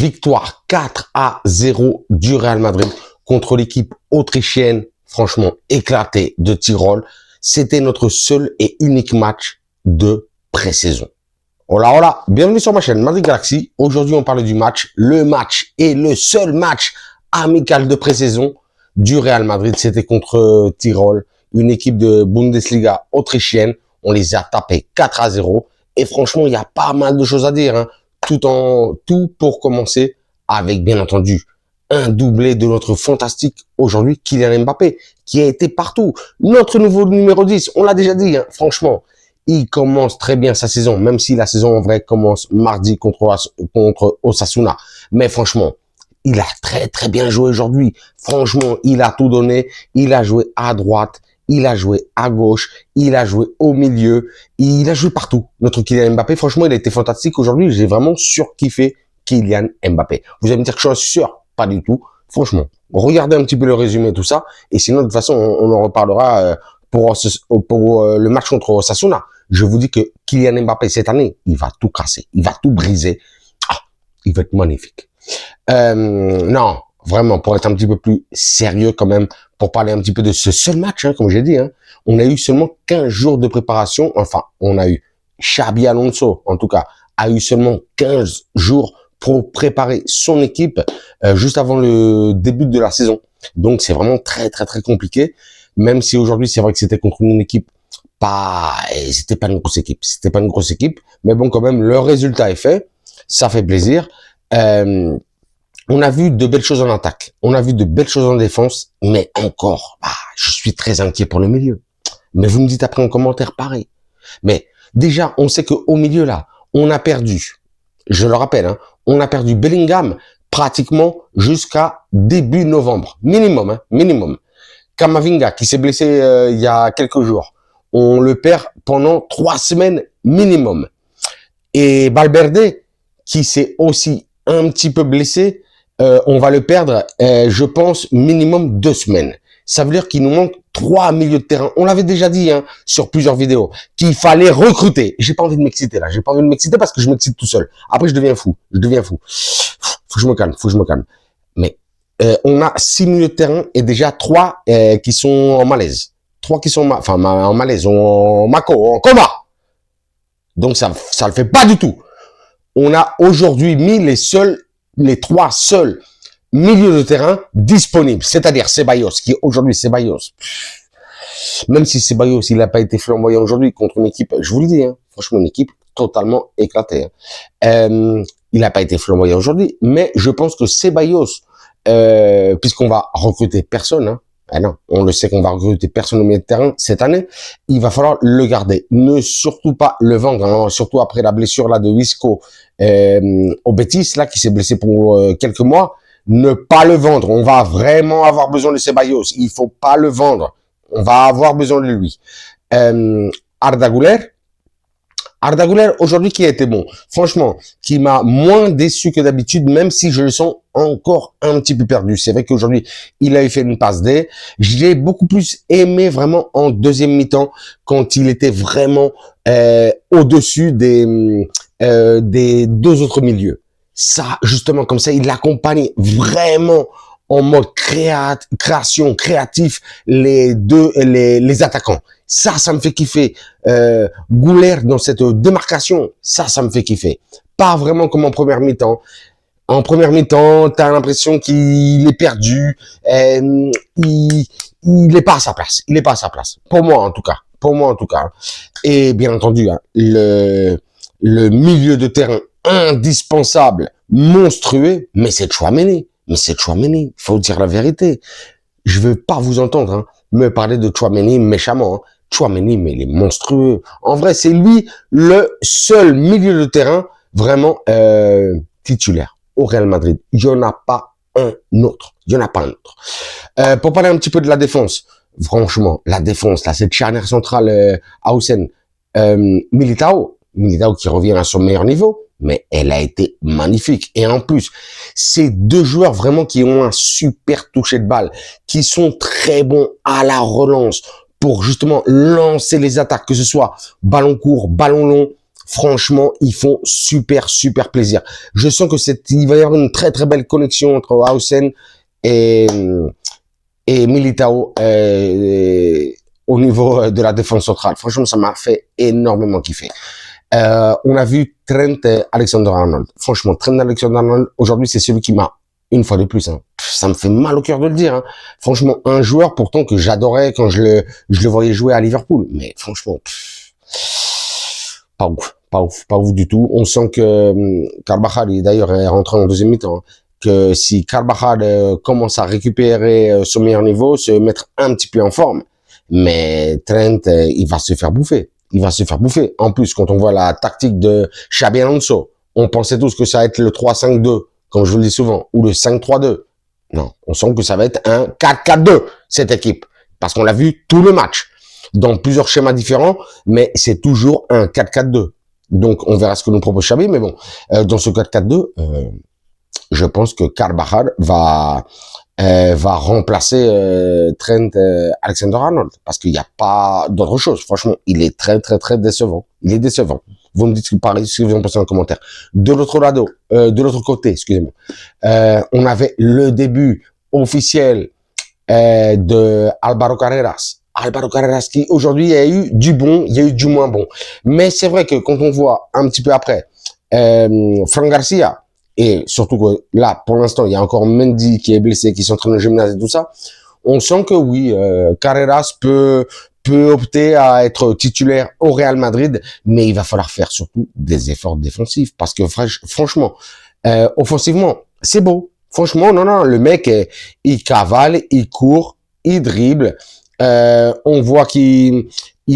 Victoire 4-0 du Real Madrid contre l'équipe autrichienne, franchement éclatée de Tyrol. C'était notre seul et unique match de pré-saison. Hola, hola, bienvenue sur ma chaîne Madrid Galaxy. Aujourd'hui, on parle du match, le match et le seul match amical de pré-saison du Real Madrid. C'était contre Tyrol, une équipe de Bundesliga autrichienne. On les a tapés 4-0 et franchement, il y a pas mal de choses à dire, hein. Tout pour commencer avec, bien entendu, un doublé de notre fantastique aujourd'hui, Kylian Mbappé, qui a été partout. Notre nouveau numéro 10, on l'a déjà dit, hein, franchement, il commence très bien sa saison, même si la saison en vrai commence mardi contre Osasuna. Mais franchement, il a très bien joué aujourd'hui. Franchement, il a tout donné. Il a joué à droite, il a joué à gauche, il a joué au milieu, il a joué partout. Notre Kylian Mbappé, franchement, il a été fantastique aujourd'hui. J'ai vraiment surkiffé Kylian Mbappé. Vous allez me dire que je suis sûr? Pas du tout. Franchement, regardez un petit peu le résumé, tout ça. Et sinon, de toute façon, on en reparlera pour le match contre Osasuna. Je vous dis que Kylian Mbappé, cette année, il va tout casser. Il va tout briser. Ah, il va être magnifique. Non, vraiment, pour être un petit peu plus sérieux quand même, pour parler un petit peu de ce seul match, hein, comme j'ai dit, hein, on a eu seulement 15 jours de préparation. Enfin, on a eu Xabi Alonso, en tout cas, a eu seulement 15 jours pour préparer son équipe juste avant le début de la saison. Donc, c'est vraiment très compliqué. Même si aujourd'hui, c'est vrai que c'était contre une équipe c'était pas une grosse équipe. C'était pas une grosse équipe. Mais bon, quand même, le résultat est fait. Ça fait plaisir. On a vu de belles choses en attaque. On a vu de belles choses en défense. Mais encore, je suis très inquiet pour le milieu. Mais vous me dites après en commentaire pareil. Mais déjà, on sait qu'au milieu là, on a perdu. Je le rappelle, hein, on a perdu Bellingham pratiquement jusqu'à début novembre. Minimum, hein, minimum. Camavinga qui s'est blessé il y a quelques jours. On le perd pendant 3 semaines minimum. Et Valverde qui s'est aussi un petit peu blessé, on va le perdre, je pense, minimum 2 semaines. Ça veut dire qu'il nous manque 3 milieux de terrain. On l'avait déjà dit hein, sur plusieurs vidéos, qu'il fallait recruter. J'ai pas envie de m'exciter là. J'ai pas envie de m'exciter parce que je m'excite tout seul. Après, je deviens fou. Faut que je me calme. Mais on a 6 milieux de terrain et déjà 3 qui sont en malaise. 3 qui sont en malaise, en en coma. Donc ça le fait pas du tout. On a aujourd'hui mis les 3 seuls milieux de terrain disponibles. C'est-à-dire Ceballos, qui aujourd'hui Ceballos. Même si Ceballos, il n'a pas été flamboyant aujourd'hui contre une équipe, je vous le dis, hein, franchement, une équipe totalement éclatée. Hein. Il n'a pas été flamboyant aujourd'hui, mais je pense que Ceballos, puisqu'on va recruter personne, hein, non, on le sait qu'on va recruter personne au milieu de terrain cette année, il va falloir le garder. Ne surtout pas le vendre, hein, surtout après la blessure là de Isco au Betis, là, qui s'est blessé pour quelques mois. Ne pas le vendre. On va vraiment avoir besoin de Ceballos. Il faut pas le vendre. On va avoir besoin de lui. Arda Güler, aujourd'hui, qui a été bon. Franchement, qui m'a moins déçu que d'habitude, même si je le sens encore un petit peu perdu. C'est vrai qu'aujourd'hui, il a fait une passe D. J'ai beaucoup plus aimé vraiment en deuxième mi-temps, quand il était vraiment au-dessus des 2 autres milieux. Ça, justement, comme ça, il accompagne vraiment en mode création, créatif, les attaquants. Ça me fait kiffer. Güler dans cette démarcation, ça me fait kiffer. Pas vraiment comme en première mi-temps. En première mi-temps, t'as l'impression qu'il est perdu. Il est pas à sa place. Il est pas à sa place. Pour moi, en tout cas. Et bien entendu, hein, le milieu de terrain indispensable, monstrueux, mais c'est Tchouaméni. Faut dire la vérité. Je veux pas vous entendre, hein, me parler de Tchouaméni méchamment. Hein. Tchouaméni, mais il est monstrueux. En vrai, c'est lui le seul milieu de terrain vraiment titulaire au Real Madrid. Il n'y en a pas un autre. Pour parler un petit peu de la défense, franchement, la défense, là, cette charnière centrale Hausen, Militao qui revient à son meilleur niveau, mais elle a été magnifique. Et en plus, c'est 2 joueurs vraiment qui ont un super toucher de balle, qui sont très bons à la relance pour justement lancer les attaques, que ce soit ballon court, ballon long. Franchement, ils font super plaisir. Je sens que il va y avoir une très belle connexion entre Hausen et Militao au niveau de la défense centrale. Franchement, ça m'a fait énormément kiffer. On a vu Trent Alexander-Arnold. Franchement, Trent Alexander-Arnold, aujourd'hui, c'est celui qui m'a, une fois de plus, hein, ça me fait mal au cœur de le dire, hein. Franchement, un joueur pourtant que j'adorais quand je le voyais jouer à Liverpool. Mais franchement, pas ouf du tout. On sent que Carvajal, d'ailleurs, est rentré en deuxième mi-temps, hein, que si Carvajal commence à récupérer son meilleur niveau, se mettre un petit peu en forme, mais Trent, il va se faire bouffer. Il va se faire bouffer. En plus, quand on voit la tactique de Xabi Alonso, on pensait tous que ça va être le 3-5-2, comme je vous le dis souvent, ou le 5-3-2. Non, on sent que ça va être un 4-4-2, cette équipe. Parce qu'on l'a vu tout le match, dans plusieurs schémas différents, mais c'est toujours un 4-4-2. Donc, on verra ce que nous propose Xabi, mais bon, dans ce 4-4-2, je pense que Carvajal va remplacer Trent Alexander-Arnold, parce qu'il n'y a pas d'autre chose. Franchement, il est très décevant. Il est décevant. Vous me dites ce que vous en pensez en commentaire. De l'autre côté, excusez-moi, on avait le début officiel de Álvaro Carreras. Álvaro Carreras qui aujourd'hui il y a eu du bon, il y a eu du moins bon. Mais c'est vrai que quand on voit un petit peu après Fran Garcia, et surtout que là, pour l'instant, il y a encore Mendy qui est blessé, qui s'entraîne au gymnase et tout ça, on sent que oui, Carreras peut opter à être titulaire au Real Madrid, mais il va falloir faire surtout des efforts défensifs, parce que franchement, offensivement, c'est beau. Franchement, non, le mec, il cavale, il court, il dribble, on voit qu'il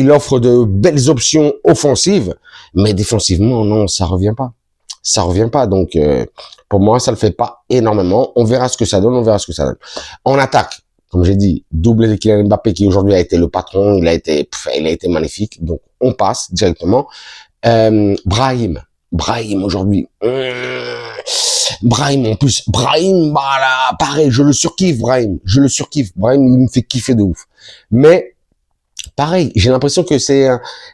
offre de belles options offensives, mais défensivement, non, ça revient pas. Ça revient pas, donc pour moi, ça le fait pas énormément. On verra ce que ça donne, En attaque, comme j'ai dit, doublé de Kylian Mbappé qui aujourd'hui a été le patron, il a été magnifique, donc on passe directement. Brahim aujourd'hui. Brahim en plus, voilà, pareil, je le surkiffe, Brahim, il me fait kiffer de ouf. Mais pareil, j'ai l'impression que c'est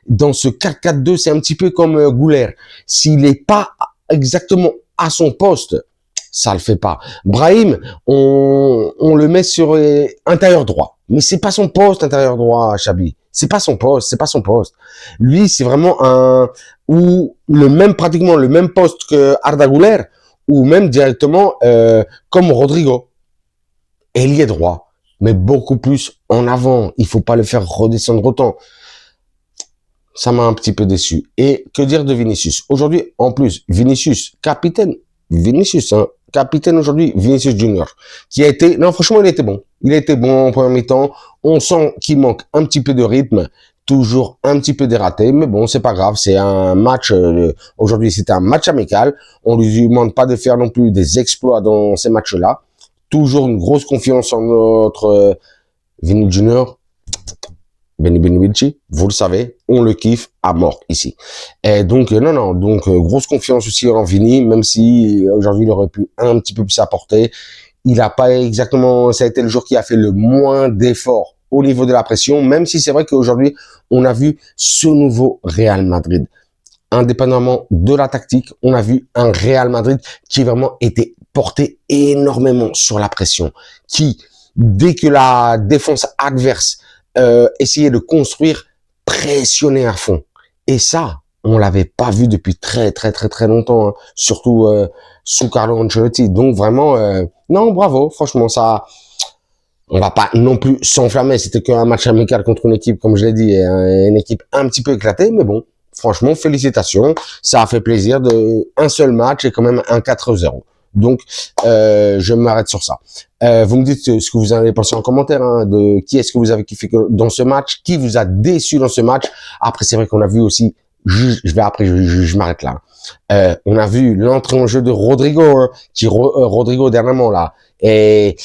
dans ce 4-4-2, c'est un petit peu comme Gouler. S'il est pas exactement à son poste, ça le fait pas. Brahim, on le met sur intérieur droit, mais c'est pas son poste intérieur droit, Xabi. C'est pas son poste. Lui, c'est vraiment pratiquement le même poste que Arda Güler, ou même directement comme Rodrigo, ailier droit, mais beaucoup plus en avant. Il faut pas le faire redescendre autant. Ça m'a un petit peu déçu. Et que dire de Vinicius? Aujourd'hui, en plus, capitaine aujourd'hui, Vinicius Junior, qui a été, non, franchement, il était bon. Il était bon en première mi-temps. On sent qu'il manque un petit peu de rythme, toujours un petit peu dératé, mais bon, c'est pas grave. C'est un match, aujourd'hui, c'était un match amical. On lui demande pas de faire non plus des exploits dans ces matchs-là. Toujours une grosse confiance en notre Vini Junior. Benici, vous le savez, on le kiffe à mort ici. Et donc, grosse confiance aussi en Vini, même si aujourd'hui il aurait pu un petit peu plus apporter. Il a pas exactement, ça a été le jour qui a fait le moins d'efforts au niveau de la pression, même si c'est vrai qu'aujourd'hui, on a vu ce nouveau Real Madrid. Indépendamment de la tactique, on a vu un Real Madrid qui vraiment était porté énormément sur la pression, qui, dès que la défense adverse essayer de construire, pressionner à fond. Et ça, on l'avait pas vu depuis très longtemps, hein. Surtout sous Carlo Ancelotti. Donc vraiment, non, bravo, franchement, ça, on va pas non plus s'enflammer. C'était qu'un match amical contre une équipe, comme je l'ai dit, une équipe un petit peu éclatée, mais bon, franchement, félicitations. Ça a fait plaisir un seul match et quand même un 4-0. Donc, je m'arrête sur ça. Vous me dites ce que vous avez pensé en commentaire, hein, de qui est-ce que vous avez kiffé dans ce match, qui vous a déçu dans ce match. Après, c'est vrai qu'on a vu aussi, je m'arrête là. On a vu l'entrée en jeu de Rodrigo, hein, Rodrigo dernièrement là, et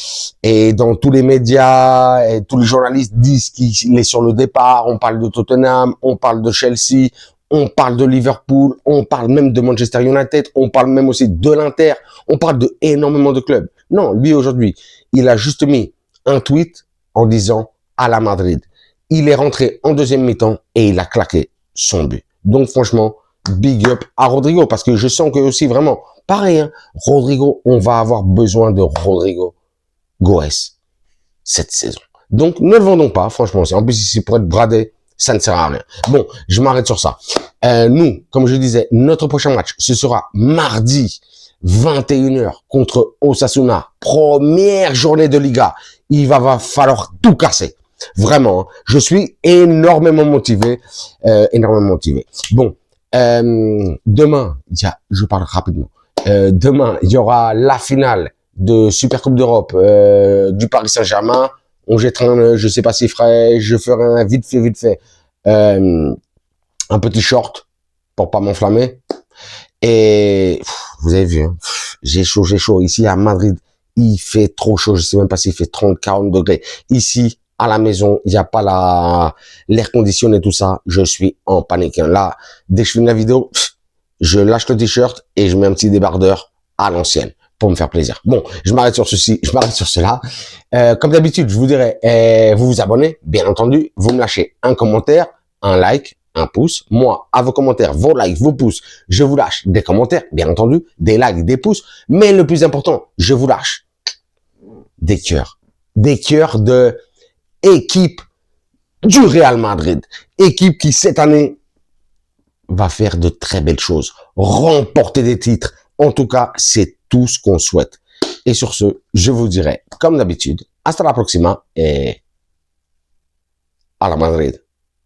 dans tous les médias, et tous les journalistes disent qu'il est sur le départ. On parle de Tottenham, on parle de Chelsea, on parle de Liverpool, on parle même de Manchester United, on parle même aussi de l'Inter, on parle de énormément de clubs. Non, lui aujourd'hui, il a juste mis un tweet en disant à la Madrid. Il est rentré en deuxième mi-temps et il a claqué son but. Donc franchement, big up à Rodrigo, parce que je sens que aussi vraiment, pareil, hein, Rodrigo, on va avoir besoin de Rodrigo Goes cette saison. Donc, ne le vendons pas, franchement. En plus, ici, pour être bradé, ça ne sert à rien. Bon, je m'arrête sur ça. Nous, comme je disais, notre prochain match, ce sera mardi, 21h, contre Osasuna. Première journée de Liga. Il va falloir tout casser. Vraiment, je suis énormément motivé. Bon, demain, je parle rapidement. Demain, il y aura la finale de Super Coupe d'Europe du Paris Saint-Germain. On jettera, je sais pas si je ferai un vite fait, un petit short pour pas m'enflammer. Et vous avez vu, hein, j'ai chaud. Ici à Madrid, il fait trop chaud. Je sais même pas s'il fait 30, 40 degrés. Ici, à la maison, il n'y a pas l'air conditionné et tout ça. Je suis en panique. Là, dès que je finis la vidéo, je lâche le t-shirt et je mets un petit débardeur à l'ancienne pour me faire plaisir. Bon, je m'arrête sur ceci, je m'arrête sur cela. Comme d'habitude, je vous dirais, vous vous abonnez, bien entendu. Vous me lâchez un commentaire, un like, un pouce. Moi, à vos commentaires, vos likes, vos pouces, je vous lâche des commentaires, bien entendu, des likes, des pouces. Mais le plus important, je vous lâche des cœurs de équipe du Real Madrid. Équipe qui, cette année, va faire de très belles choses. Remporter des titres. En tout cas, c'est tout ce qu'on souhaite. Et sur ce, je vous dirai, comme d'habitude, hasta la próxima et à la Madrid.